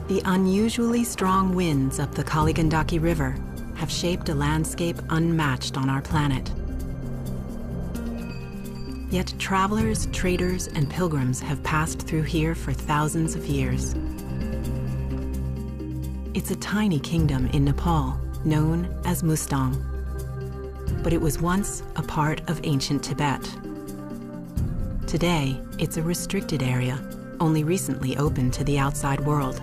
The unusually strong winds up the Kaligandaki River have shaped a landscape unmatched on our planet. Yet travelers, traders, and pilgrims have passed through here for thousands of years. It's a tiny kingdom in Nepal, known as Mustang. But it was once a part of ancient Tibet. Today, it's a restricted area, only recently open to the outside world.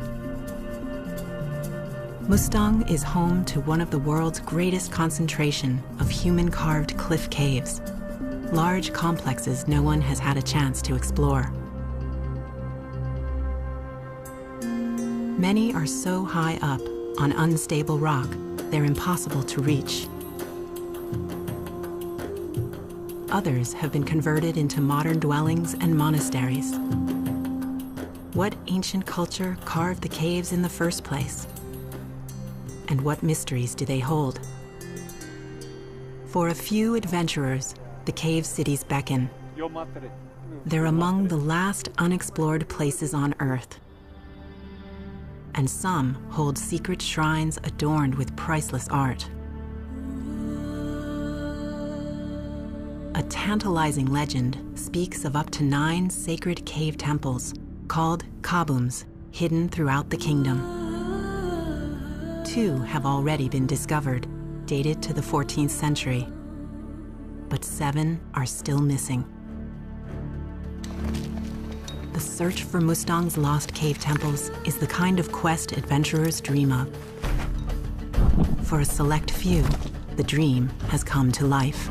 Mustang is home to one of the world's greatest concentration of human-carved cliff caves, large complexes no one has had a chance to explore. Many are so high up on unstable rock, they're impossible to reach. Others have been converted into modern dwellings and monasteries. What ancient culture carved the caves in the first place? And what mysteries do they hold? For a few adventurers, the cave cities beckon. They're among the last unexplored places on Earth. And some hold secret shrines adorned with priceless art. A tantalizing legend speaks of up to 9 sacred cave temples, called kabums, hidden throughout the kingdom. 2 have already been discovered, dated to the 14th century. But 7 are still missing. The search for Mustang's lost cave temples is the kind of quest adventurers dream of. For a select few, the dream has come to life.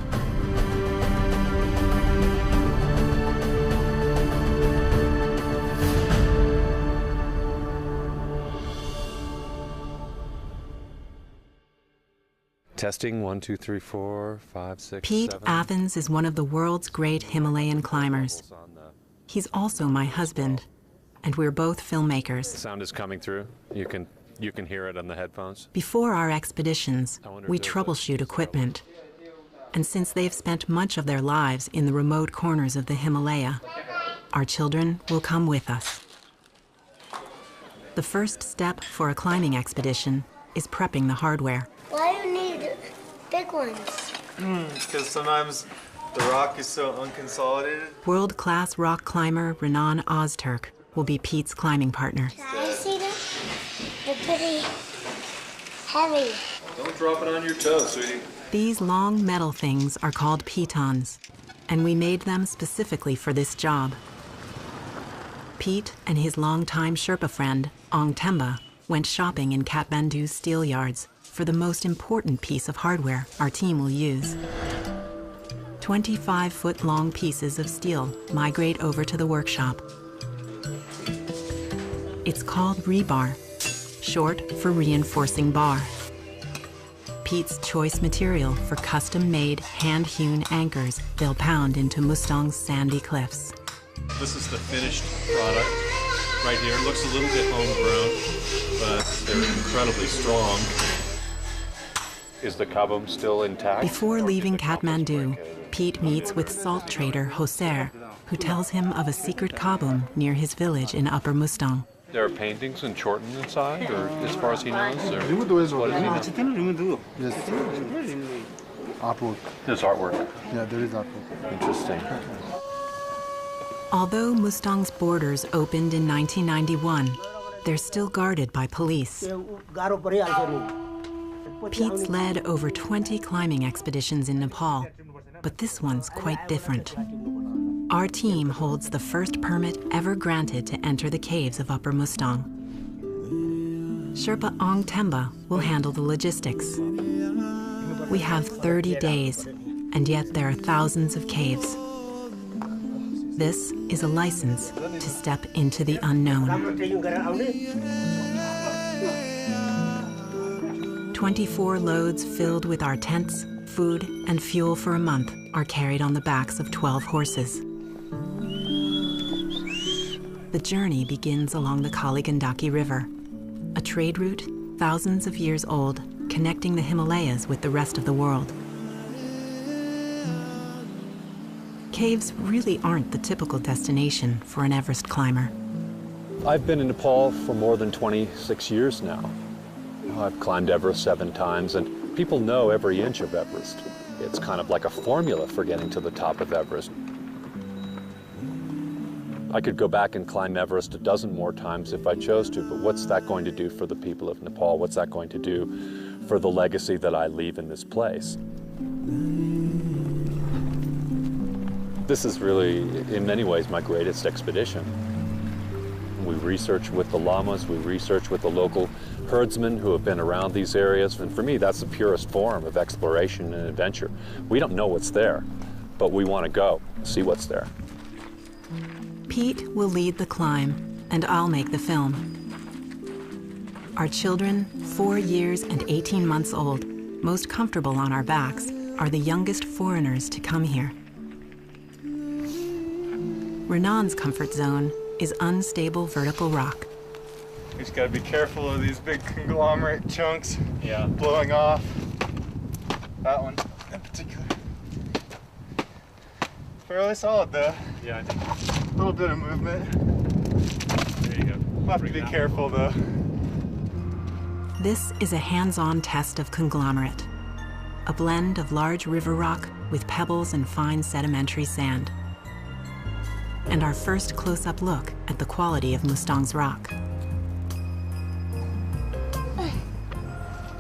Testing, 1, 2, 3, 4, 5, 6, Pete 7. Athens is one of the world's great Himalayan climbers. He's also my husband, and we're both filmmakers. Sound is coming through. You can hear it on the headphones. Before our expeditions, we troubleshoot equipment. And since they've spent much of their lives in the remote corners of the Himalaya, our children will come with us. The first step for a climbing expedition is prepping the hardware. Why do you need big ones? Because sometimes the rock is so unconsolidated. World-class rock climber Renan Ozturk will be Pete's climbing partner. Can I see them? They're pretty heavy. Don't drop it on your toe, sweetie. These long metal things are called pitons, and we made them specifically for this job. Pete and his longtime Sherpa friend, Ong Temba, went shopping in Kathmandu's steel yards for the most important piece of hardware our team will use. 25-foot-long pieces of steel migrate over to the workshop. It's called rebar, short for reinforcing bar. Pete's choice material for custom-made, hand-hewn anchors they'll pound into Mustang's sandy cliffs. This is the finished product right here. It looks a little bit homegrown, but they're incredibly strong. Is the kabum still intact? Before leaving Kathmandu, Pete meets with salt trader Hoser, who tells him of a secret kabum near his village in Upper Mustang. There are paintings and Chorten inside, or as far as he knows? Or what does he know? Yes. Artwork. There's artwork. Yeah, there is artwork. Interesting. Although Mustang's borders opened in 1991, they're still guarded by police. Pete's led over 20 climbing expeditions in Nepal, but this one's quite different. Our team holds the first permit ever granted to enter the caves of Upper Mustang. Sherpa Ong Temba will handle the logistics. We have 30 days, and yet there are thousands of caves. This is a license to step into the unknown. 24 loads filled with our tents, food, and fuel for a month are carried on the backs of 12 horses. The journey begins along the Kaligandaki River, a trade route thousands of years old, connecting the Himalayas with the rest of the world. Caves really aren't the typical destination for an Everest climber. I've been in Nepal for more than 26 years now. I've climbed Everest 7 times, and people know every inch of Everest. It's kind of like a formula for getting to the top of Everest. I could go back and climb Everest a dozen more times if I chose to, but what's that going to do for the people of Nepal? What's that going to do for the legacy that I leave in this place? This is really, in many ways, my greatest expedition. We research with the lamas, we research with the local herdsmen who have been around these areas, and for me, that's the purest form of exploration and adventure. We don't know what's there, but we want to go, see what's there. Pete will lead the climb, and I'll make the film. Our children, 4 years and 18 months old, most comfortable on our backs, are the youngest foreigners to come here. Renan's comfort zone is unstable vertical rock. We just gotta be careful of these big conglomerate chunks blowing off. That one in particular. Fairly solid though. Yeah, I think. A little bit of movement. There you go. We'll have to be careful though. This is a hands-on test of conglomerate, a blend of large river rock with pebbles and fine sedimentary sand. And our first close-up look at the quality of Mustang's rock.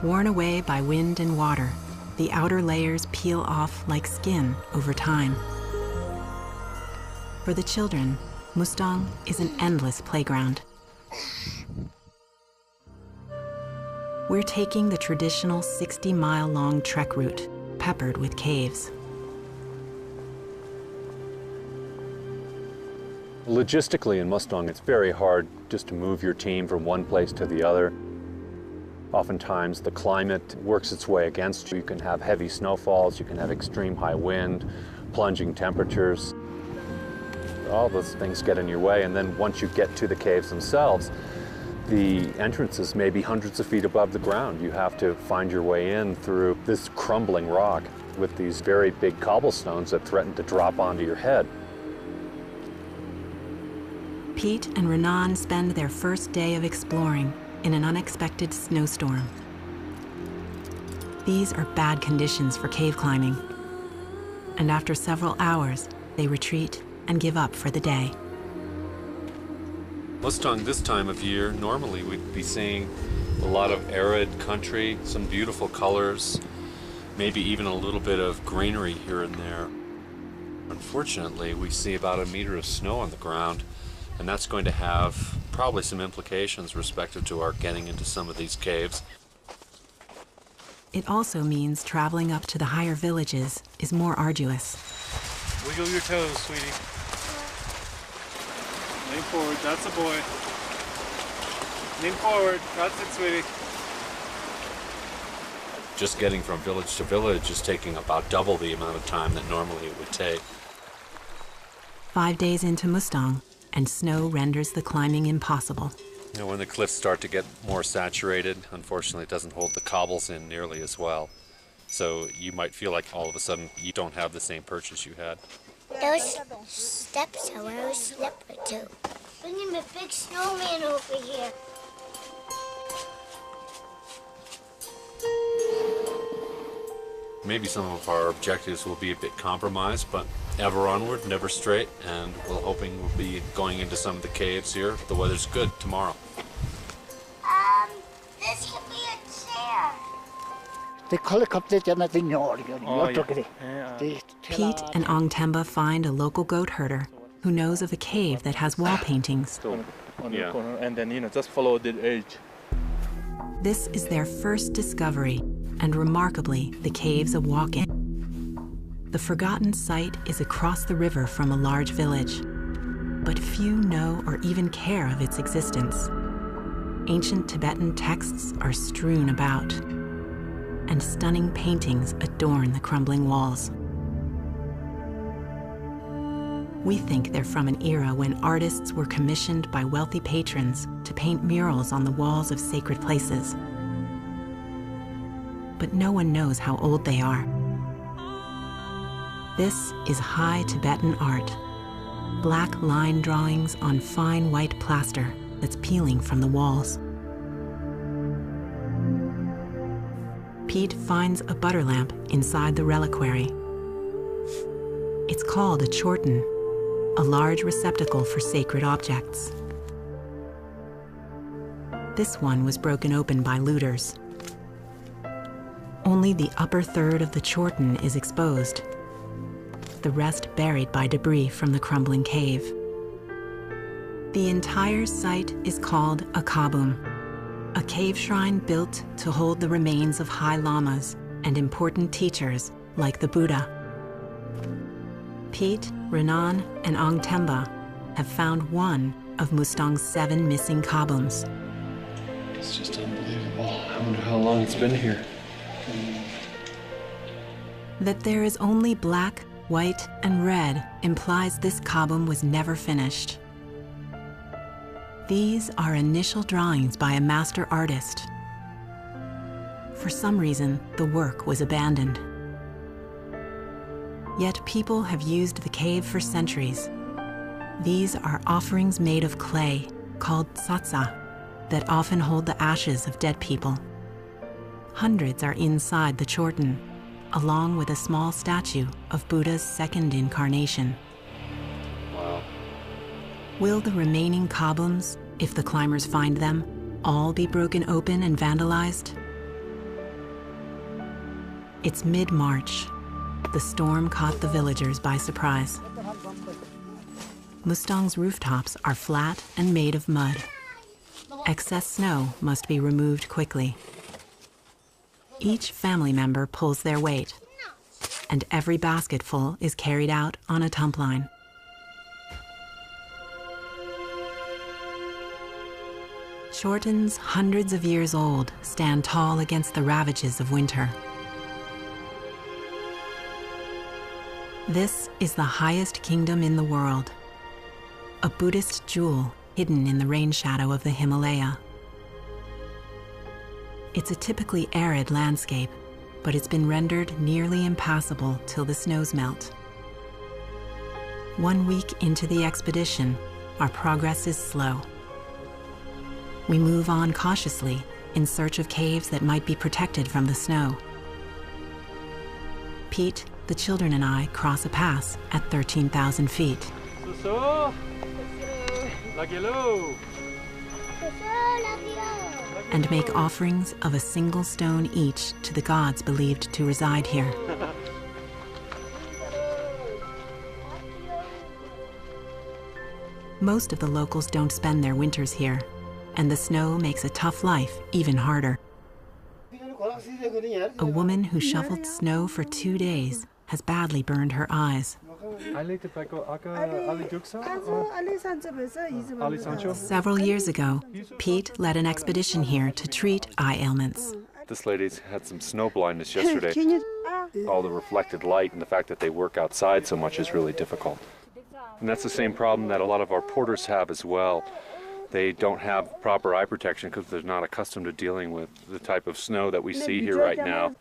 Worn away by wind and water, the outer layers peel off like skin over time. For the children, Mustang is an endless playground. We're taking the traditional 60-mile-long trek route, peppered with caves. Logistically in Mustang, it's very hard just to move your team from one place to the other. Oftentimes the climate works its way against you. You can have heavy snowfalls, you can have extreme high wind, plunging temperatures. All those things get in your way, and then once you get to the caves themselves, the entrances may be hundreds of feet above the ground. You have to find your way in through this crumbling rock with these very big cobblestones that threaten to drop onto your head. Pete and Renan spend their first day of exploring in an unexpected snowstorm. These are bad conditions for cave climbing. And after several hours, they retreat and give up for the day. Mustang this time of year, normally we'd be seeing a lot of arid country, some beautiful colors, maybe even a little bit of greenery here and there. Unfortunately, we see about 1 meter of snow on the ground, and that's going to have probably some implications respective to our getting into some of these caves. It also means traveling up to the higher villages is more arduous. Wiggle your toes, sweetie. Lean forward, that's a boy. Lean forward, that's it, sweetie. Just getting from village to village is taking about double the amount of time that normally it would take. 5 days into Mustang, and snow renders the climbing impossible. You know, when the cliffs start to get more saturated, unfortunately it doesn't hold the cobbles in nearly as well. So you might feel like all of a sudden you don't have the same purchase you had. Those steps are very slippery too. Bring him a big snowman over here. Maybe some of our objectives will be a bit compromised, but ever onward, never straight, and we're hoping we'll be going into some of the caves here. The weather's good tomorrow. This could be a chair. Pete and Ong Temba find a local goat herder who knows of a cave that has wall paintings. On the corner, and then, just follow the edge. This is their first discovery, and remarkably, the cave's a walk-in. The forgotten site is across the river from a large village, but few know or even care of its existence. Ancient Tibetan texts are strewn about, and stunning paintings adorn the crumbling walls. We think they're from an era when artists were commissioned by wealthy patrons to paint murals on the walls of sacred places. But no one knows how old they are. This is high Tibetan art, black line drawings on fine white plaster, that's peeling from the walls. Pete finds a butter lamp inside the reliquary. It's called a chorten, a large receptacle for sacred objects. This one was broken open by looters. Only the upper third of the chorten is exposed, the rest buried by debris from the crumbling cave. The entire site is called a kabum, a cave shrine built to hold the remains of high lamas and important teachers like the Buddha. Pete, Renan, and Ong Temba have found one of Mustang's 7 missing kabums. It's just unbelievable. I wonder how long it's been here. That there is only black, white, and red implies this kabum was never finished. These are initial drawings by a master artist. For some reason, the work was abandoned. Yet people have used the cave for centuries. These are offerings made of clay, called tsatsa, that often hold the ashes of dead people. Hundreds are inside the chorten, along with a small statue of Buddha's second incarnation. Wow. Will the remaining kabums, if the climbers find them, all be broken open and vandalized? It's mid-March. The storm caught the villagers by surprise. Mustang's rooftops are flat and made of mud. Excess snow must be removed quickly. Each family member pulls their weight, and every basketful is carried out on a tump line. Chortens, hundreds of years old, stand tall against the ravages of winter. This is the highest kingdom in the world, a Buddhist jewel hidden in the rain shadow of the Himalaya. It's a typically arid landscape, but it's been rendered nearly impassable till the snows melt. 1 week into the expedition, our progress is slow. We move on cautiously in search of caves that might be protected from the snow. Pete, the children, and I cross a pass at 13,000 feet. And make offerings of a single stone each to the gods believed to reside here. Most of the locals don't spend their winters here, and the snow makes a tough life even harder. A woman who shoveled snow for 2 days has badly burned her eyes. Several years ago, Pete led an expedition here to treat eye ailments. This lady's had some snow blindness yesterday. All the reflected light and the fact that they work outside so much is really difficult. And that's the same problem that a lot of our porters have as well. They don't have proper eye protection because they're not accustomed to dealing with the type of snow that we see here right now.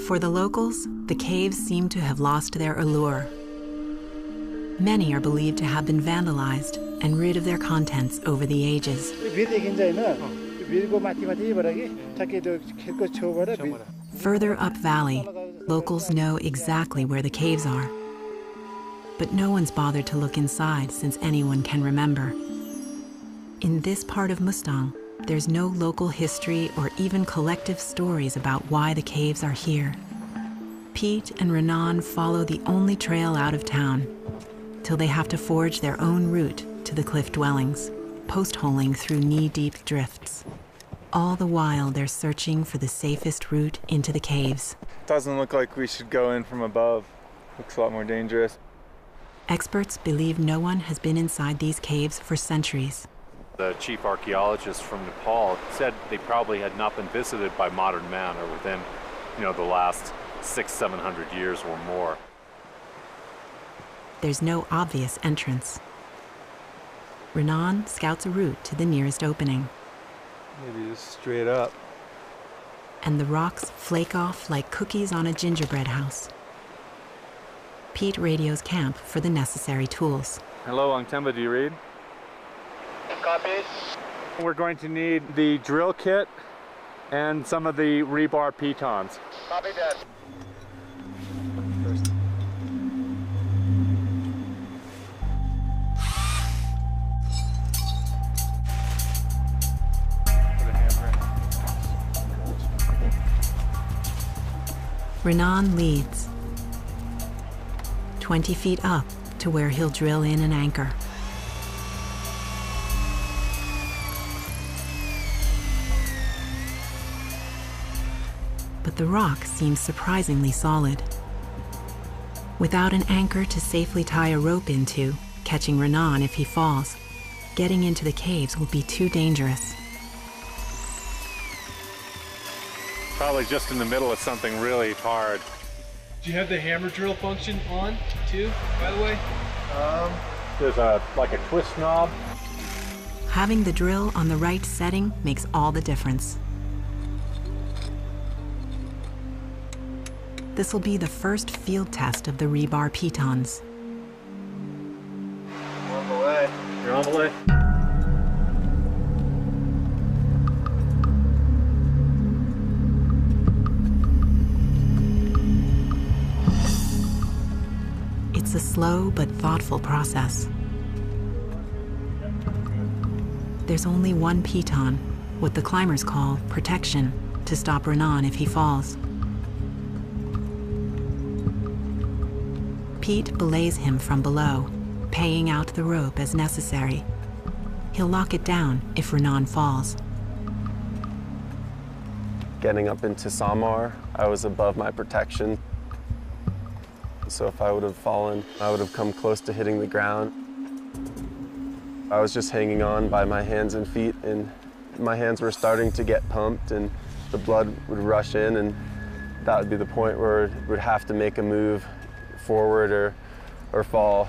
For the locals, the caves seem to have lost their allure. Many are believed to have been vandalized and rid of their contents over the ages. Further up valley, locals know exactly where the caves are. But no one's bothered to look inside since anyone can remember. In this part of Mustang, there's no local history or even collective stories about why the caves are here. Pete and Renan follow the only trail out of town, till they have to forge their own route to the cliff dwellings, post-holing through knee-deep drifts. All the while, they're searching for the safest route into the caves. Doesn't look like we should go in from above. Looks a lot more dangerous. Experts believe no one has been inside these caves for centuries. The chief archaeologist from Nepal said they probably had not been visited by modern man or within, the last 600-700 years or more. There's no obvious entrance. Renan scouts a route to the nearest opening. Maybe just straight up. And the rocks flake off like cookies on a gingerbread house. Pete radios camp for the necessary tools. Hello, Angtemba, do you read? Copy. We're going to need the drill kit and some of the rebar pitons. Copy that. Renan leads, 20 feet up to where he'll drill in an anchor. But the rock seems surprisingly solid. Without an anchor to safely tie a rope into, catching Renan if he falls, getting into the caves will be too dangerous. Probably just in the middle of something really hard. Do you have the hammer drill function on too, by the way? There's like a twist knob. Having the drill on the right setting makes all the difference. This will be the first field test of the rebar pitons. On the way. You're on the way. It's a slow but thoughtful process. There's only one piton, what the climbers call protection, to stop Renan if he falls. Pete belays him from below, paying out the rope as necessary. He'll lock it down if Renan falls. Getting up into Samar, I was above my protection. So if I would have fallen, I would have come close to hitting the ground. I was just hanging on by my hands and feet, and my hands were starting to get pumped, and the blood would rush in, and that would be the point where we'd have to make a move forward or fall.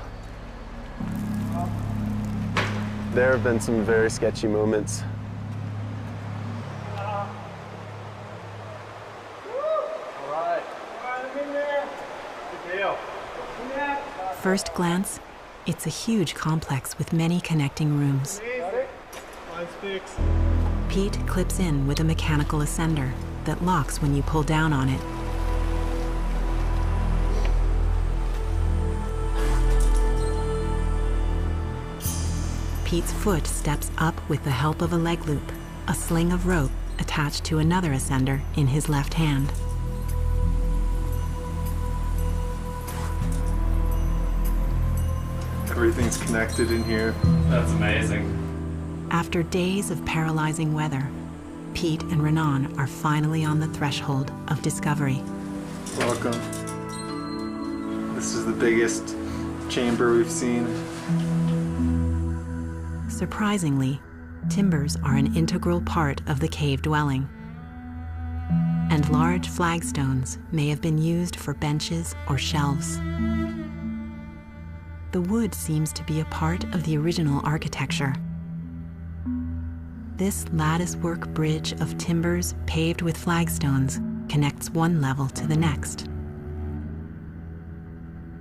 There have been some very sketchy moments. First glance, it's a huge complex with many connecting rooms. Pete clips in with a mechanical ascender that locks when you pull down on it. Pete's foot steps up with the help of a leg loop, a sling of rope attached to another ascender in his left hand. Everything's connected in here. That's amazing. After days of paralyzing weather, Pete and Renan are finally on the threshold of discovery. Welcome. This is the biggest chamber we've seen. Surprisingly, timbers are an integral part of the cave dwelling, and large flagstones may have been used for benches or shelves. The wood seems to be a part of the original architecture. This latticework bridge of timbers paved with flagstones connects one level to the next.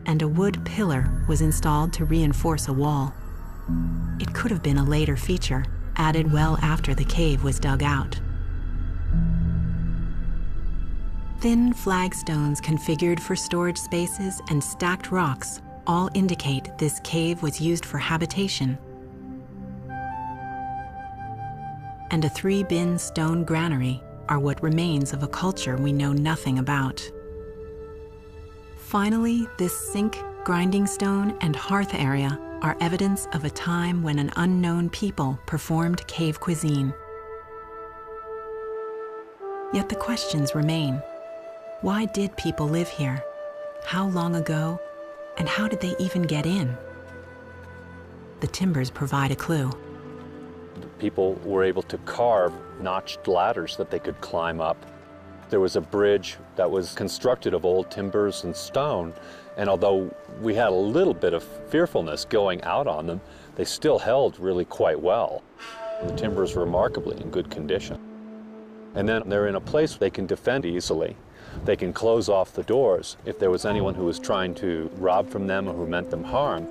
And a wood pillar was installed to reinforce a wall. It could have been a later feature, added well after the cave was dug out. Thin flagstones configured for storage spaces and stacked rocks all indicate this cave was used for habitation. And a 3-bin stone granary are what remains of a culture we know nothing about. Finally, this sink, grinding stone, and hearth area are evidence of a time when an unknown people performed cave cuisine. Yet the questions remain. Why did people live here? How long ago? And how did they even get in? The timbers provide a clue. People were able to carve notched ladders that they could climb up. There was a bridge that was constructed of old timbers and stone, and although we had a little bit of fearfulness going out on them, they still held really quite well. The timbers were remarkably in good condition. And then they're in a place they can defend easily. They can close off the doors if there was anyone who was trying to rob from them or who meant them harm.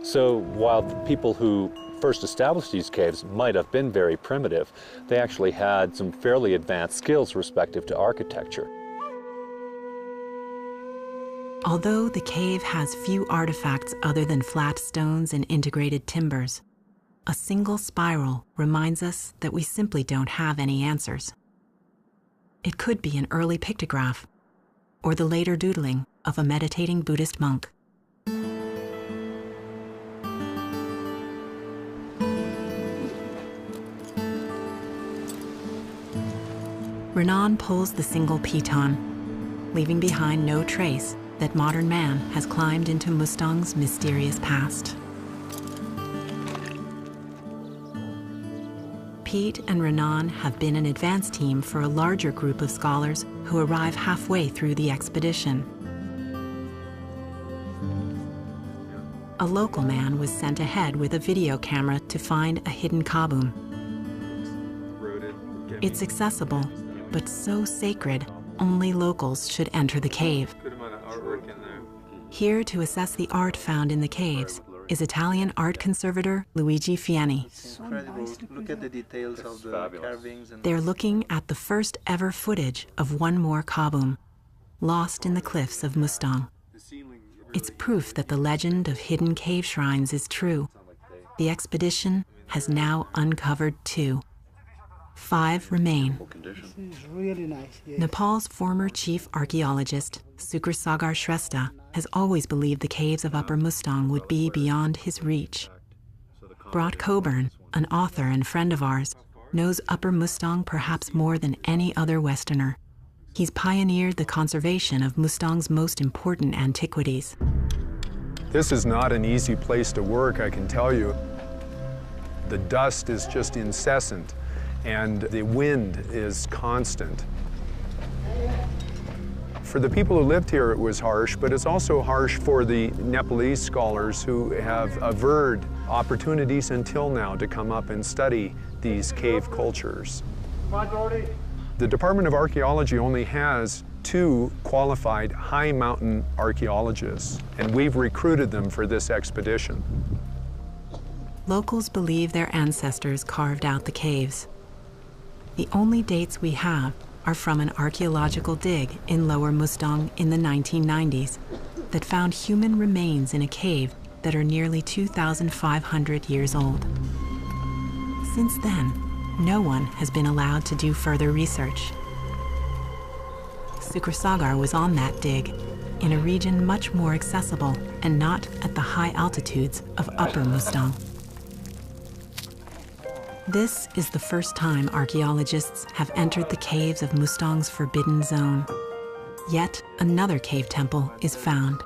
So while the people who first established these caves might have been very primitive, they actually had some fairly advanced skills respective to architecture. Although the cave has few artifacts other than flat stones and integrated timbers, a single spiral reminds us that we simply don't have any answers. It could be an early pictograph, or the later doodling of a meditating Buddhist monk. Renan pulls the single piton, leaving behind no trace that modern man has climbed into Mustang's mysterious past. Pete and Renan have been an advance team for a larger group of scholars who arrive halfway through the expedition. A local man was sent ahead with a video camera to find a hidden kabum. It's accessible, but so sacred, only locals should enter the cave. Here to assess the art found in the caves is Italian art conservator Luigi Fieni. Incredible. Look at the details of the carvings. They're looking at the first ever footage of one more kabum, lost in the cliffs of Mustang. It's proof that the legend of hidden cave shrines is true. The expedition has now uncovered 2. 5 remain. Really nice. Yes. Nepal's former chief archaeologist, Sukrasagar Shrestha, has always believed the caves of Upper Mustang would be beyond his reach. Brott Coburn, an author and friend of ours, knows Upper Mustang perhaps more than any other Westerner. He's pioneered the conservation of Mustang's most important antiquities. This is not an easy place to work, I can tell you. The dust is just incessant, and the wind is constant. For the people who lived here, it was harsh, but it's also harsh for the Nepalese scholars who have averred opportunities until now to come up and study these cave cultures. The Department of Archaeology only has 2 qualified high mountain archaeologists, and we've recruited them for this expedition. Locals believe their ancestors carved out the caves. The only dates we have are from an archaeological dig in Lower Mustang in the 1990s that found human remains in a cave that are nearly 2,500 years old. Since then, no one has been allowed to do further research. Sukrasagar was on that dig, in a region much more accessible and not at the high altitudes of Upper Mustang. This is the first time archaeologists have entered the caves of Mustang's forbidden zone. Yet another cave temple is found.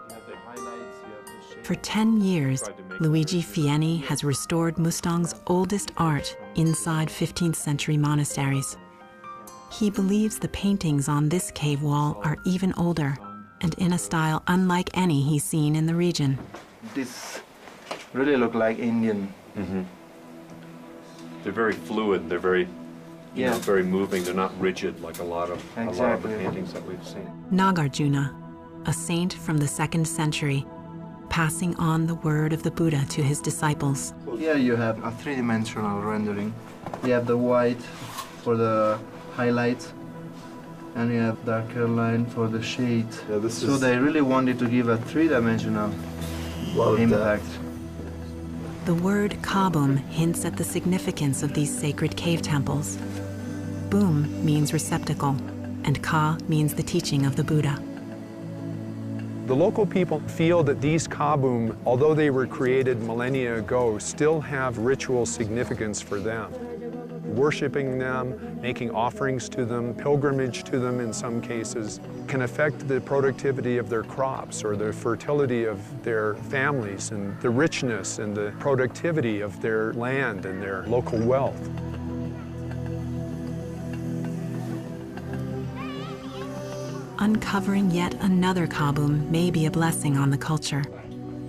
For 10 years, Luigi Fieni has restored Mustang's oldest art inside 15th century monasteries. He believes the paintings on this cave wall are even older and in a style unlike any he's seen in the region. This really look like Indian. Mm-hmm. They're very fluid. They're very, you know, very moving. They're not rigid like a lot of the paintings that we've seen. Nagarjuna, a saint from the 2nd century, passing on the word of the Buddha to his disciples. Here you have a 3-dimensional rendering. You have the white for the highlights, and you have darker line for the shade. Yeah, so they really wanted to give a 3-dimensional impact. The word kabum hints at the significance of these sacred cave temples. Bum means receptacle, and ka means the teaching of the Buddha. The local people feel that these kabum, although they were created millennia ago, still have ritual significance for them. Worshipping them, making offerings to them, pilgrimage to them in some cases, can affect the productivity of their crops or the fertility of their families and the richness and the productivity of their land and their local wealth. Uncovering yet another kabum may be a blessing on the culture,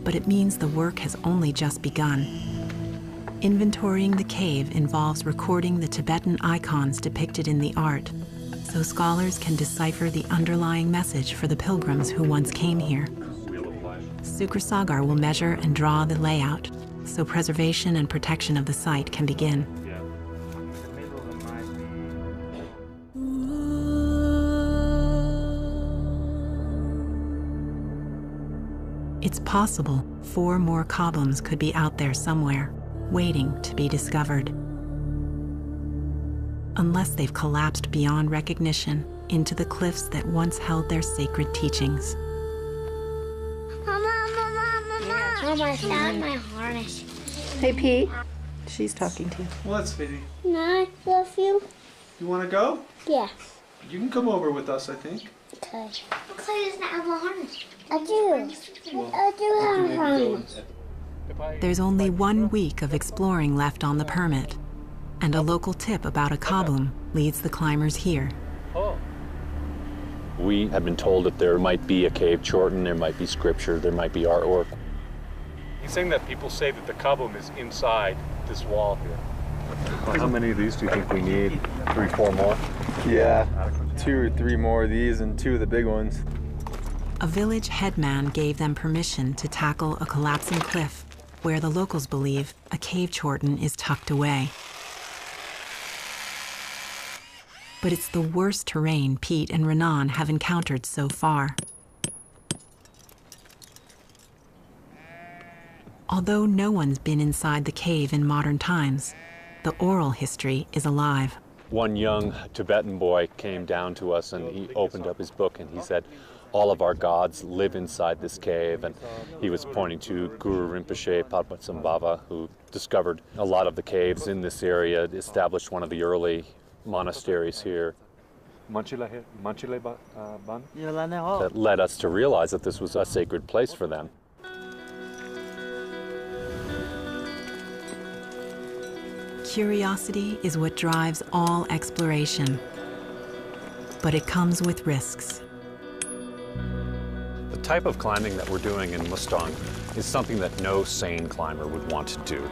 but it means the work has only just begun. Inventorying the cave involves recording the Tibetan icons depicted in the art, so scholars can decipher the underlying message for the pilgrims who once came here. Sukrasagar will measure and draw the layout, so preservation and protection of the site can begin. It's possible 4 more Kabums could be out there somewhere, waiting to be discovered. Unless they've collapsed beyond recognition into the cliffs that once held their sacred teachings. Mama, I found my harness. Hey, Pete. She's talking to you. What, sweetie? No, I love you. You want to go? Yeah. You can come over with us, I think. Okay. Clay doesn't have a harness. I do. I do have a harness. There's only 1 week of exploring left on the permit, and a local tip about a Kabum leads the climbers here. We have been told that there might be a cave Chorten, there might be scripture, there might be artwork. He's saying that people say that the Kabum is inside this wall here. Well, how many of these do you think we need? 3, 4 more? Yeah, 2 or 3 more of these and 2 of the big ones. A village headman gave them permission to tackle a collapsing cliff where the locals believe a cave Chorten is tucked away. But it's the worst terrain Pete and Renan have encountered so far. Although no one's been inside the cave in modern times, the oral history is alive. One young Tibetan boy came down to us and he opened up his book and he said, all of our gods live inside this cave, and he was pointing to Guru Rinpoche Padmasambhava, who discovered a lot of the caves in this area, established one of the early monasteries here. That led us to realize that this was a sacred place for them. Curiosity is what drives all exploration, but it comes with risks. The type of climbing that we're doing in Mustang is something that no sane climber would want to do.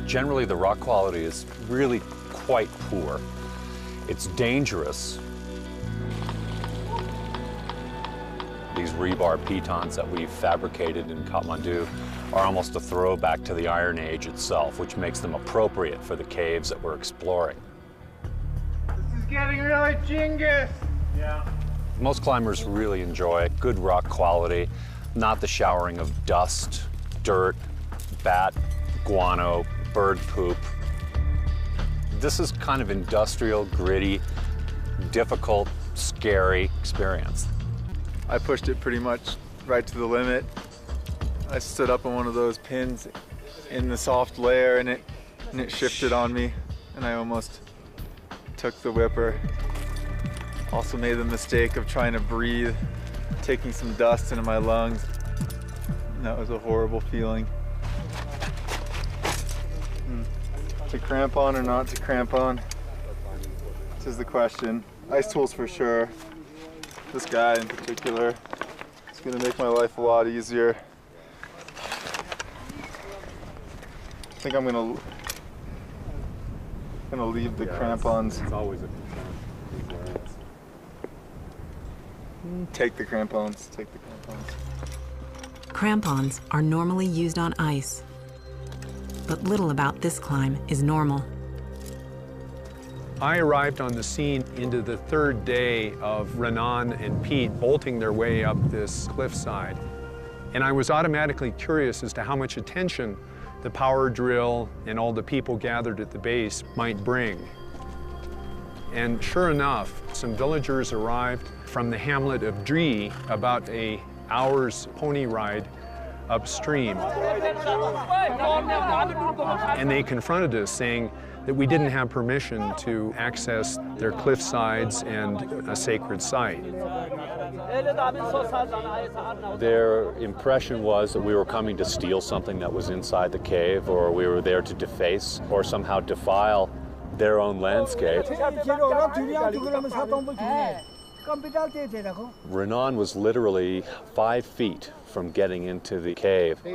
Generally, the rock quality is really quite poor. It's dangerous. These rebar pitons that we've fabricated in Kathmandu are almost a throwback to the Iron Age itself, which makes them appropriate for the caves that we're exploring. This is getting really Genghis. Yeah. Most climbers really enjoy good rock quality, not the showering of dust, dirt, bat, guano, bird poop. This is kind of industrial, gritty, difficult, scary experience. I pushed it pretty much right to the limit. I stood up on one of those pins in the soft layer and it shifted on me and I almost took the whipper. Also made the mistake of trying to breathe, taking some dust into my lungs. And that was a horrible feeling. To cramp on or not to cramp on? This is the question. Ice tools for sure. This guy in particular. It's gonna make my life a lot easier. I think I'm gonna leave the crampons. It's always a Take the crampons, take the crampons. Crampons are normally used on ice, but little about this climb is normal. I arrived on the scene into the 3rd day of Renan and Pete bolting their way up this cliffside. And I was automatically curious as to how much attention the power drill and all the people gathered at the base might bring. And sure enough, some villagers arrived from the hamlet of Dri, about an hour's pony ride upstream. And they confronted us saying that we didn't have permission to access their cliff sides and a sacred site. Their impression was that we were coming to steal something that was inside the cave, or we were there to deface or somehow defile their own landscape. Renan was literally 5 feet from getting into the cave. We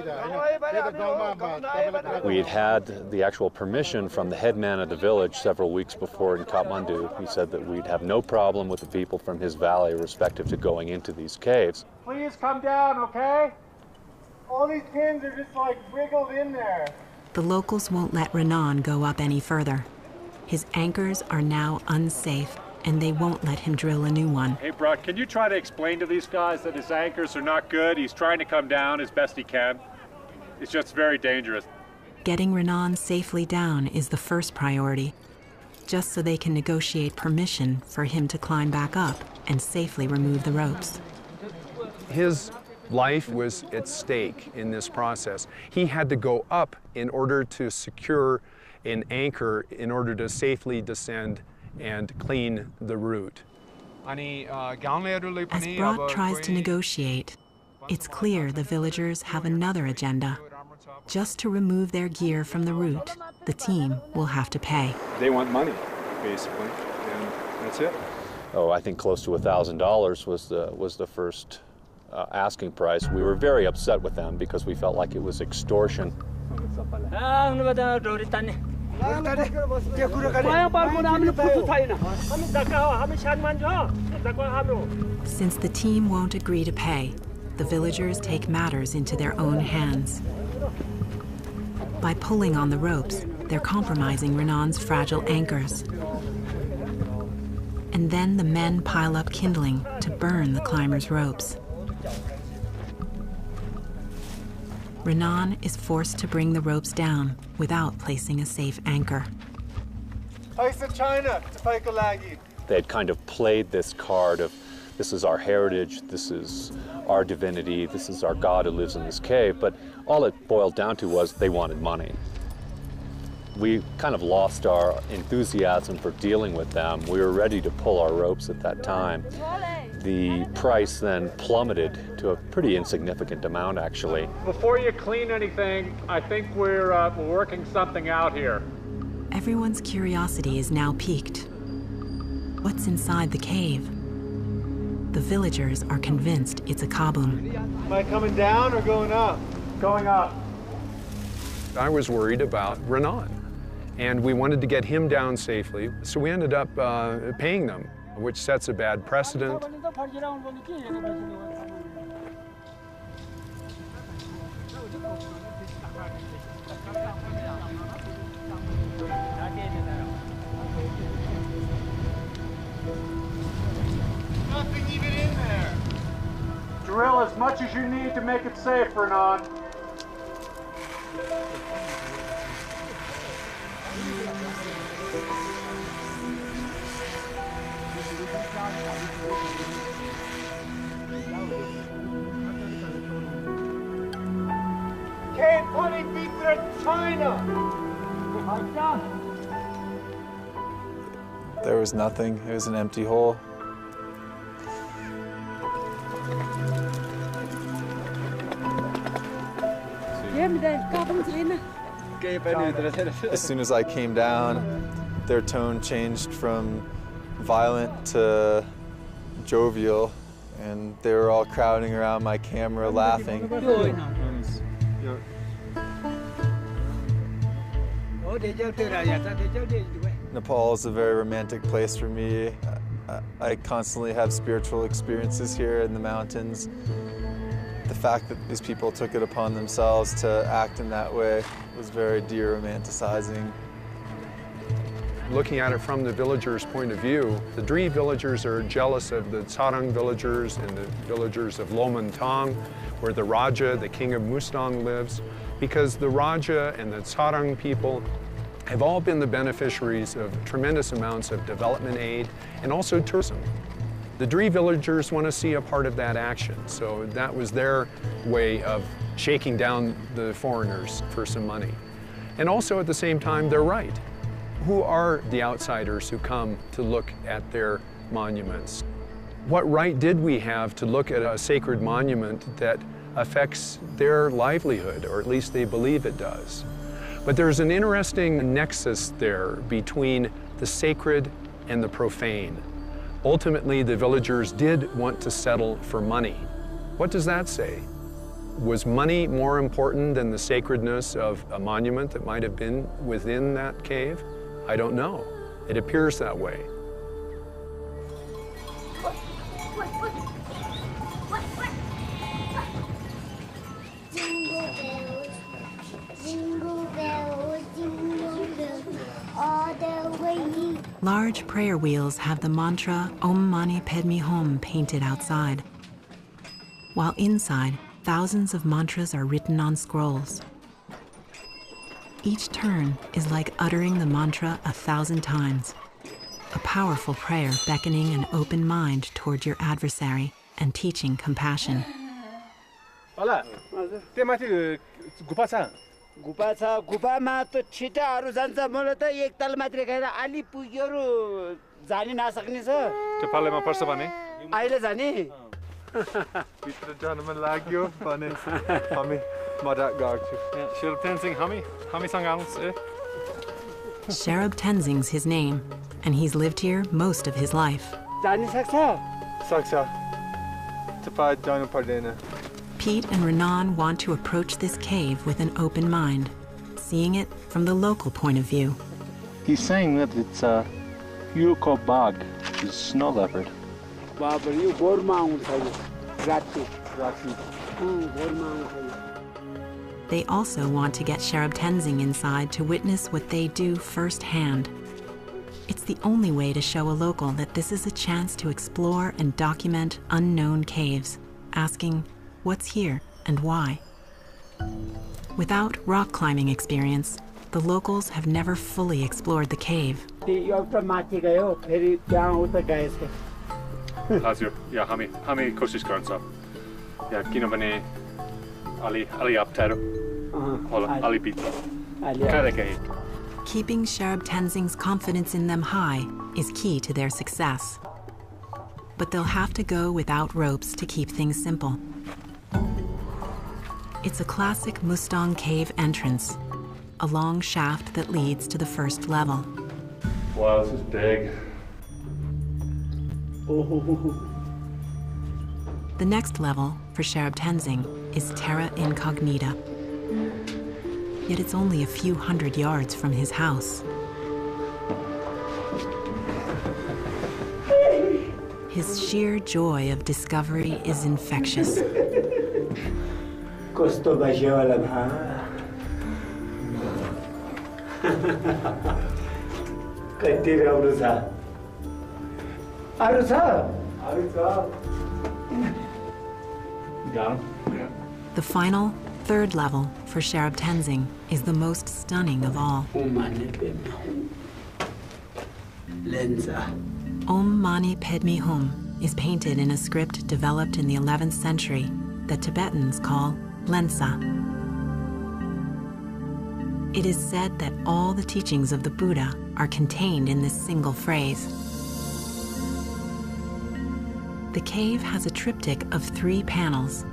had had the actual permission from the headman of the village several weeks before in Kathmandu. He said that we'd have no problem with the people from his valley respective to going into these caves. Please come down, okay? All these pins are just like wiggled in there. The locals won't let Renan go up any further. His anchors are now unsafe, and they won't let him drill a new one. Hey, Brock, can you try to explain to these guys that his anchors are not good? He's trying to come down as best he can. It's just very dangerous. Getting Renan safely down is the first priority, just so they can negotiate permission for him to climb back up and safely remove the ropes. His life was at stake in this process. He had to go up in order to secure an anchor in order to safely descend and clean the route. As Brock tries to negotiate, it's clear the villagers have another agenda. Just to remove their gear from the route, the team will have to pay. They want money, basically, and that's it. Oh, I think close to $1,000 was the first asking price. We were very upset with them because we felt like it was extortion. Since the team won't agree to pay, the villagers take matters into their own hands. By pulling on the ropes, they're compromising Renan's fragile anchors. And then the men pile up kindling to burn the climber's ropes. Renan is forced to bring the ropes down without placing a safe anchor. They had kind of played this card of, this is our heritage, this is our divinity, this is our God who lives in this cave, but all it boiled down to was they wanted money. We kind of lost our enthusiasm for dealing with them. We were ready to pull our ropes at that time. The price then plummeted to a pretty insignificant amount, actually. Before you clean anything, I think we're working something out here. Everyone's curiosity is now piqued. What's inside the cave? The villagers are convinced it's a kabum. Am I coming down or going up? Going up. I was worried about Renan, and we wanted to get him down safely, so we ended up paying them, which sets a bad precedent. Nothing even in there. Drill as much as you need to make it safe, Renan. Cave 20 feet to China. There was nothing. It was an empty hole. As soon as I came down, their tone changed from violent to jovial, and they were all crowding around my camera laughing. Nepal is a very romantic place for me. I constantly have spiritual experiences here in the mountains. The fact that these people took it upon themselves to act in that way was very de-romanticizing. Looking at it from the villagers' point of view, the Dree villagers are jealous of the Tsarang villagers and the villagers of Lomantang, where the Raja, the king of Mustang, lives, because the Raja and the Tsarang people have all been the beneficiaries of tremendous amounts of development aid and also tourism. The Dree villagers want to see a part of that action, so that was their way of shaking down the foreigners for some money. And also at the same time, they're right. Who are the outsiders who come to look at their monuments? What right did we have to look at a sacred monument that affects their livelihood, or at least they believe it does? But there's an interesting nexus there between the sacred and the profane. Ultimately, the villagers did want to settle for money. What does that say? Was money more important than the sacredness of a monument that might have been within that cave? I don't know. It appears that way. Jingle bells, jingle bells, jingle bells, all the way. Large prayer wheels have the mantra Om Mani Padme Hum painted outside, while inside, thousands of mantras are written on scrolls. Each turn is like uttering the mantra 1,000 times, a powerful prayer beckoning an open mind toward your adversary and teaching compassion. होला त्यो माथि गुफा छ गुफा छ गुफामा त छिटाहरू जान्छ मलाई त एक तल मात्रै गएर अलि पुग्योहरू जानि नसक्ने छ त्यो पालेमा पर्छ भने अहिले जाने भित्र जान मन लाग्यो भने हामी मद्दत गर्छु Sherab Tenzing हामीसँग आउनुहोस् ए Sherab Tenzing's his name, and he's lived here most of his life. जानि सक्छ तपाईँ जानु पर्दैन Pete and Renan want to approach this cave with an open mind, seeing it from the local point of view. He's saying that it's a Yurko bog, which is snow leopard. Babar यो गोरमा आउँछ यो राति गोरमा आउँछ They also want to get Sherab Tenzing inside to witness what they do firsthand. It's the only way to show a local that this is a chance to explore and document unknown caves, asking, what's here and why? Without rock climbing experience, the locals have never fully explored the cave. हजुर या हामी कोसिस गर्छ या किनभने अलि अप्ठ्यारो होला अलि भित्र कहिलेकाहीँ Keeping Sherab Tenzing's confidence in them high is key to their success. But they'll have to go without ropes to keep things simple. It's a classic Mustang cave entrance, a long shaft that leads to the first level. Wow, this is big. The next level for Sherab Tenzing is terra incognita. Yet it's only a few hundred yards from his house. His sheer joy of discovery is infectious. कस्तो बस्यो होला भा कति राम्रो छ अरु छ The final, third level for Sherab Tenzing is the most stunning of all. Om Mani Padme Hum is painted in a script developed in the 11th century that Tibetans call Lensa. It is said that all the teachings of the Buddha are contained in this single phrase. The cave has a triptych of 3 panels.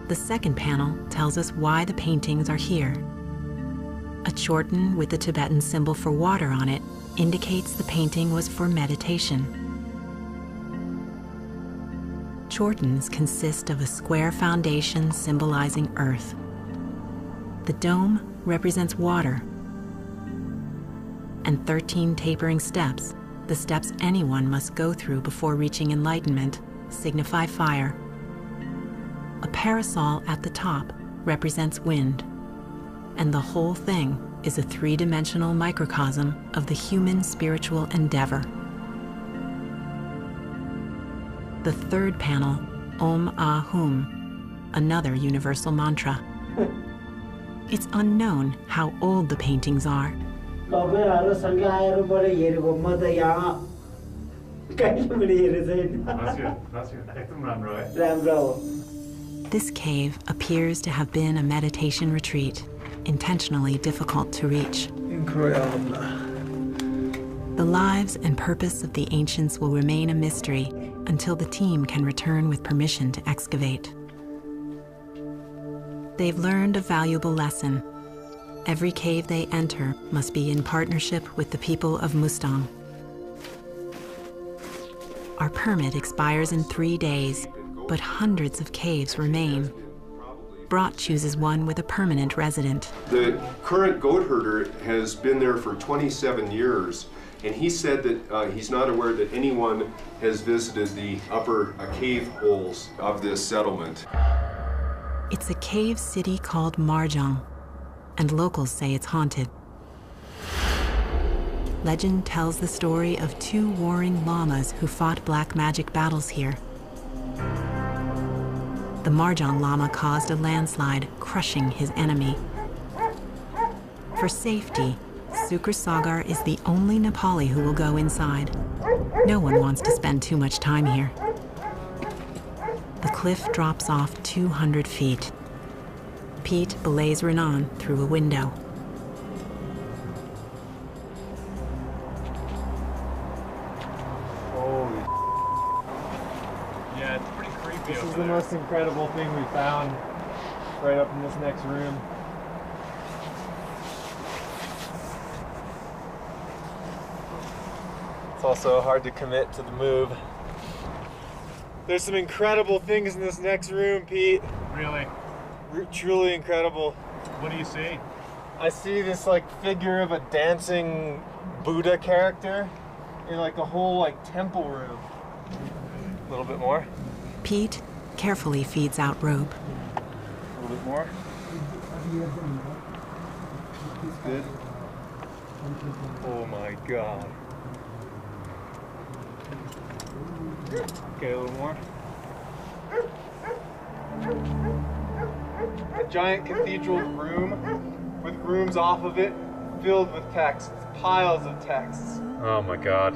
The second panel tells us why the paintings are here. A chorten with the Tibetan symbol for water on it indicates the painting was for meditation. Chortens consist of a square foundation symbolizing earth. The dome represents water, and 13 tapering steps, the steps anyone must go through before reaching enlightenment, signify fire. A parasol at the top represents wind, and the whole thing is a 3-dimensional microcosm of the human spiritual endeavor. The third panel, Om Ah Hum, another universal mantra. It's unknown how old the paintings are. This cave appears to have been a meditation retreat, intentionally difficult to reach. Incredible. The lives and purpose of the ancients will remain a mystery until the team can return with permission to excavate. They've learned a valuable lesson. Every cave they enter must be in partnership with the people of Mustang. Our permit expires in 3 days, but hundreds of caves remain. Brott chooses one with a permanent resident. The current goat herder has been there for 27 years, and he said that he's not aware that anyone has visited the upper cave holes of this settlement. It's a cave city called Marjong, and locals say it's haunted. Legend tells the story of 2 warring lamas who fought black magic battles here. The Marjong Lama caused a landslide, crushing his enemy. For safety, Sukar Sagar is the only Nepali who will go inside. No one wants to spend too much time here. The cliff drops off 200 feet. Pete belays Renan through a window. Yeah, it's pretty creepy. This is the most incredible thing we found right up in this next room. It's also hard to commit to the move. There's some incredible things in this next room, Pete. Really? Truly incredible. What do you see? I see this like figure of a dancing Buddha character in like a whole like temple room. A little bit more. Pete carefully feeds out rope. A little bit more. Good. Oh my God. Okay, a little more. A giant cathedral room with rooms off of it filled with texts, piles of texts. Oh my God.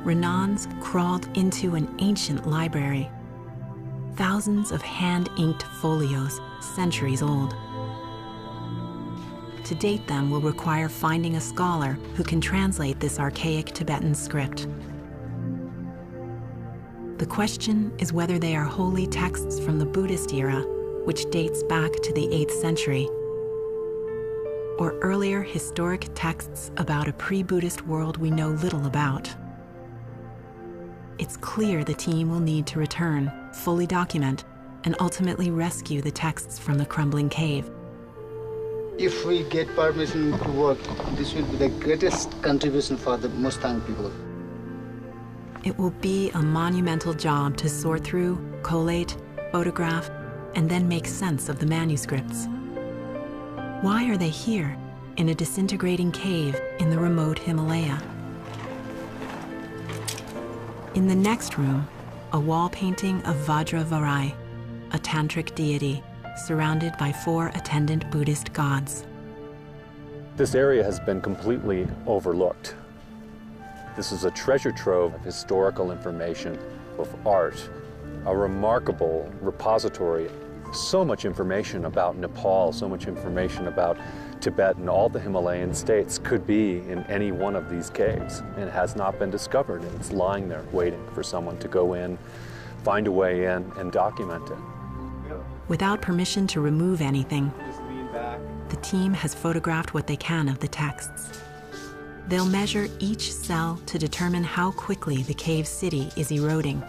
Renan's crawled into an ancient library. Thousands of hand-inked folios, centuries old. To date them will require finding a scholar who can translate this archaic Tibetan script. The question is whether they are holy texts from the Buddhist era, which dates back to the 8th century, or earlier historic texts about a pre-Buddhist world we know little about. It's clear the team will need to return, fully document, and ultimately rescue the texts from the crumbling cave. If we get permission to work, this will be the greatest contribution for the Mustang people. It will be a monumental job to sort through, collate, photograph, and then make sense of the manuscripts. Why are they here, in a disintegrating cave in the remote Himalaya? In the next room, a wall painting of Vajravarai, a tantric deity, surrounded by 4 attendant Buddhist gods. This area has been completely overlooked. This is a treasure trove of historical information, of art, a remarkable repository. So much information about Nepal, so much information about Tibet and all the Himalayan states could be in any one of these caves, and it has not been discovered, and it's lying there waiting for someone to go in, find a way in, and document it. Without permission to remove anything, the team has photographed what they can of the texts. They'll measure each cell to determine how quickly the cave city is eroding.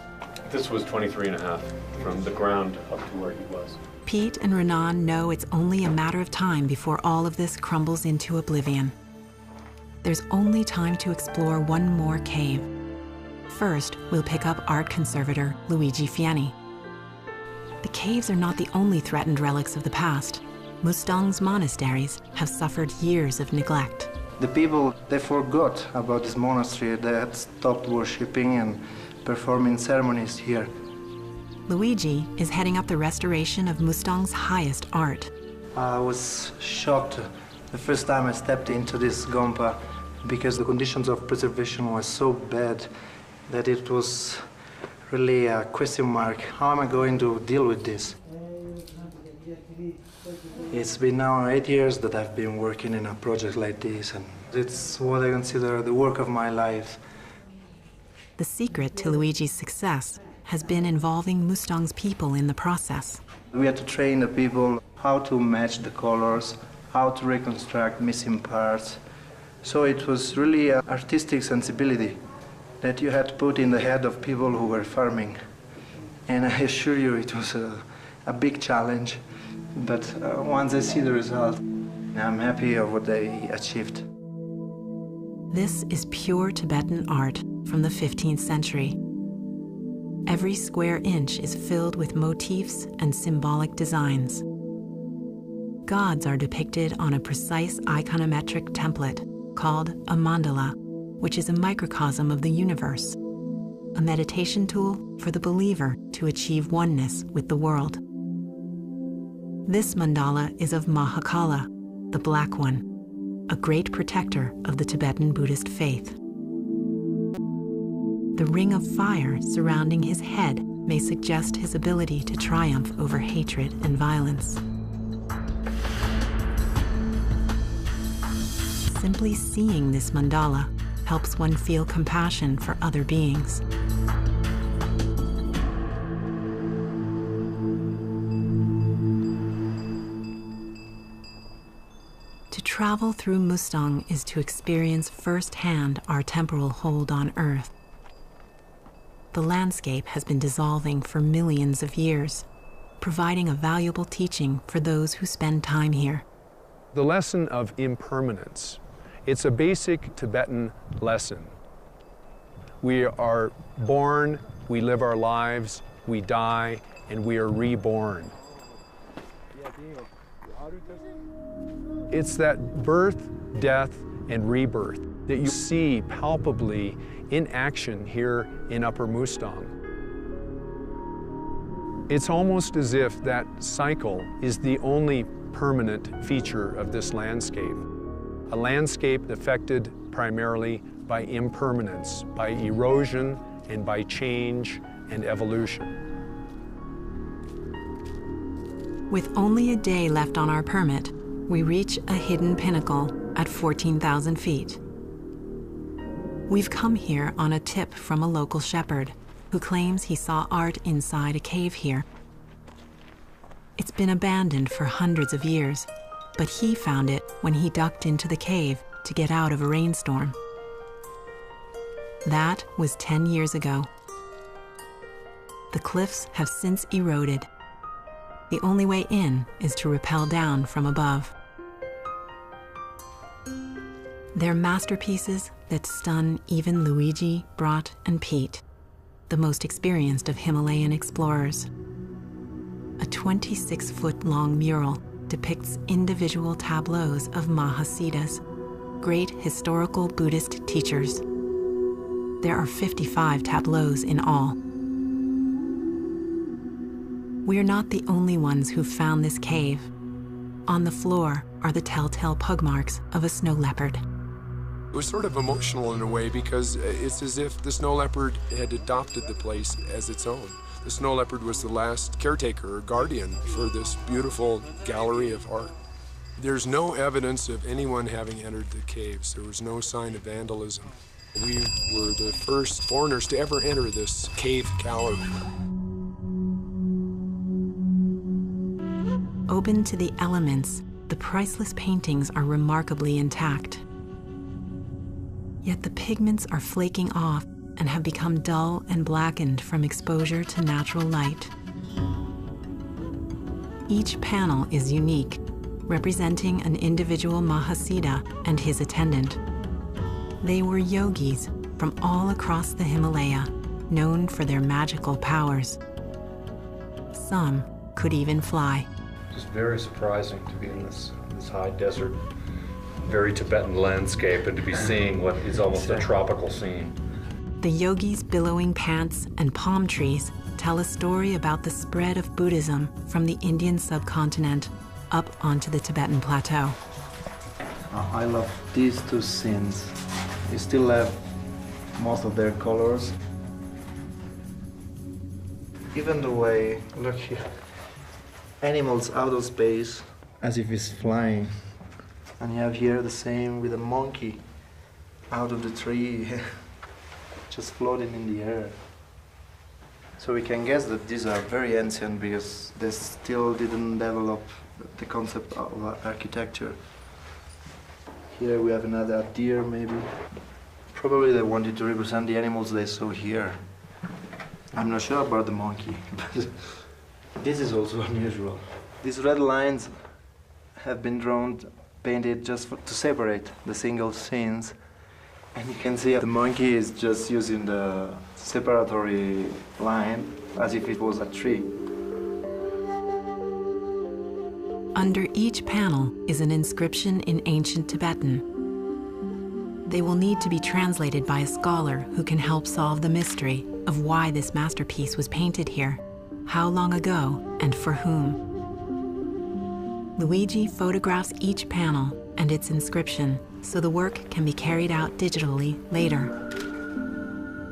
This was 23.5 from the ground up to where he was. Pete and Renan know it's only a matter of time before all of this crumbles into oblivion. There's only time to explore one more cave. First, we'll pick up art conservator Luigi Fieni. The caves are not the only threatened relics of the past. Mustang's monasteries have suffered years of neglect. The people, they forgot about this monastery. They had stopped worshipping and performing ceremonies here. Luigi is heading up the restoration of Mustang's highest art. I was shocked the first time I stepped into this Gompa because the conditions of preservation were so bad that it was really a question mark. How am I going to deal with this? It's been now 8 years that I've been working in a project like this, and it's what I consider the work of my life. The secret to Luigi's success has been involving Mustang's people in the process. We had to train the people how to match the colors, how to reconstruct missing parts. So it was really an artistic sensibility that you had to put in the head of people who were farming. And I assure you it was a big challenge. But once I see the result, I'm happy of what they achieved. This is pure Tibetan art from the 15th century. Every square inch is filled with motifs and symbolic designs. Gods are depicted on a precise iconometric template called a mandala, which is a microcosm of the universe, a meditation tool for the believer to achieve oneness with the world. This mandala is of Mahakala, the Black One, a great protector of the Tibetan Buddhist faith. The ring of fire surrounding his head may suggest his ability to triumph over hatred and violence. Simply seeing this mandala helps one feel compassion for other beings. To travel through Mustang is to experience firsthand our temporal hold on Earth. The landscape has been dissolving for millions of years, providing a valuable teaching for those who spend time here. The lesson of impermanence. It's a basic Tibetan lesson. We are born, we live our lives, we die, and we are reborn. It's that birth, death, and rebirth that you see palpably in action here in Upper Mustang. It's almost as if that cycle is the only permanent feature of this landscape. A landscape affected primarily by impermanence, by erosion, and by change and evolution. With only a day left on our permit, we reach a hidden pinnacle at 14,000 feet. We've come here on a tip from a local shepherd who claims he saw art inside a cave here. It's been abandoned for hundreds of years, but he found it when he ducked into the cave to get out of a rainstorm. That was 10 years ago. The cliffs have since eroded. The only way in is to rappel down from above. They're masterpieces that stun even Luigi, Brat, and Pete, the most experienced of Himalayan explorers. A 26-foot-long mural depicts individual tableaus of Mahasiddhas, great historical Buddhist teachers. There are 55 tableaus in all. We're not the only ones who've found this cave. On the floor are the telltale pug marks of a snow leopard. It was sort of emotional in a way because it's as if the snow leopard had adopted the place as its own. The snow leopard was the last caretaker or guardian for this beautiful gallery of art. There's no evidence of anyone having entered the caves. There was no sign of vandalism. We were the first foreigners to ever enter this cave gallery. Open to the elements, the priceless paintings are remarkably intact. Yet the pigments are flaking off and have become dull and blackened from exposure to natural light. Each panel is unique, representing an individual Mahasiddha and his attendant. They were yogis from all across the Himalaya, known for their magical powers. Some could even fly. It's very surprising to be in this high desert, very Tibetan landscape, and to be seeing what is almost a tropical scene. The yogis' billowing pants and palm trees tell a story about the spread of Buddhism from the Indian subcontinent up onto the Tibetan plateau. I love these two scenes. You still have most of their colors. Even the way, look here, animals out of space as if it's flying. And you have here the same with a monkey out of the tree, just floating in the air. So we can guess that these are very ancient because they still didn't develop the concept of architecture. Here we have another deer maybe. Probably they wanted to represent the animals they saw here. I'm not sure about the monkey, but this is also unusual. These red lines have been drawn, painted just to separate the single scenes. And you can see the monkey is just using the separatory line as if it was a tree. Under each panel is an inscription in ancient Tibetan. They will need to be translated by a scholar who can help solve the mystery of why this masterpiece was painted here, how long ago, and for whom. Luigi photographs each panel and its inscription so the work can be carried out digitally later.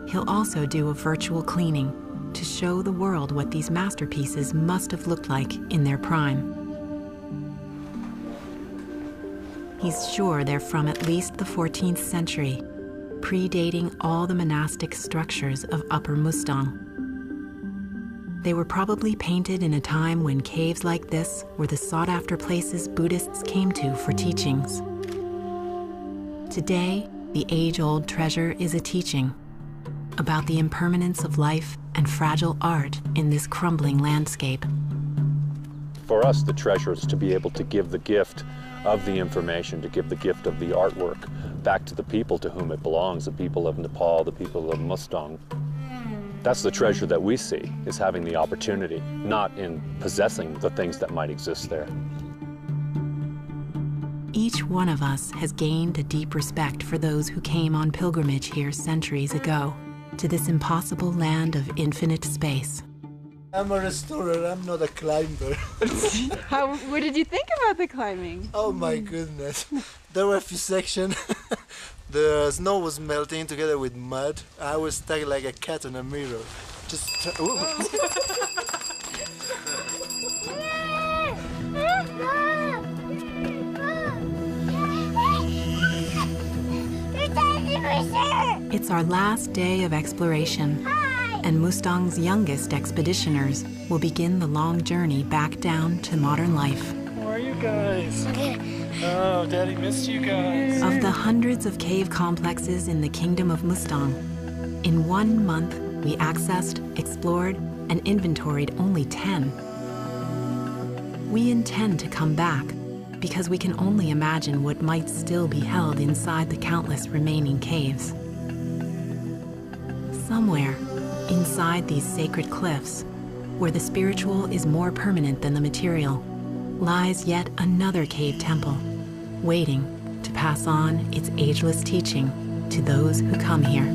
He'll also do a virtual cleaning to show the world what these masterpieces must have looked like in their prime. He's sure they're from at least the 14th century, predating all the monastic structures of Upper Mustang. They were probably painted in a time when caves like this were the sought-after places Buddhists came to for teachings. Today, the age-old treasure is a teaching about the impermanence of life and fragile art in this crumbling landscape. For us, the treasure is to be able to give the gift of the information, to give the gift of the artwork back to the people to whom it belongs, the people of Nepal, the people of Mustang. That's the treasure that we see, is having the opportunity, not in possessing the things that might exist there. Each one of us has gained a deep respect for those who came on pilgrimage here centuries ago, to this impossible land of infinite space. I'm a restorer, I'm not a climber. What did you think about the climbing? Oh my goodness. There were a few sections. The snow was melting together with mud. I was stuck like a cat in a mirror. Just... It's our last day of exploration, and Mustang's youngest expeditioners will begin the long journey back down to modern life. How are you guys? Oh, Daddy missed you guys. Of the hundreds of cave complexes in the Kingdom of Mustang, in 1 month we accessed, explored, and inventoried only 10. We intend to come back because we can only imagine what might still be held inside the countless remaining caves. Somewhere inside these sacred cliffs, where the spiritual is more permanent than the material, lies yet another cave temple, waiting to pass on its ageless teaching to those who come here.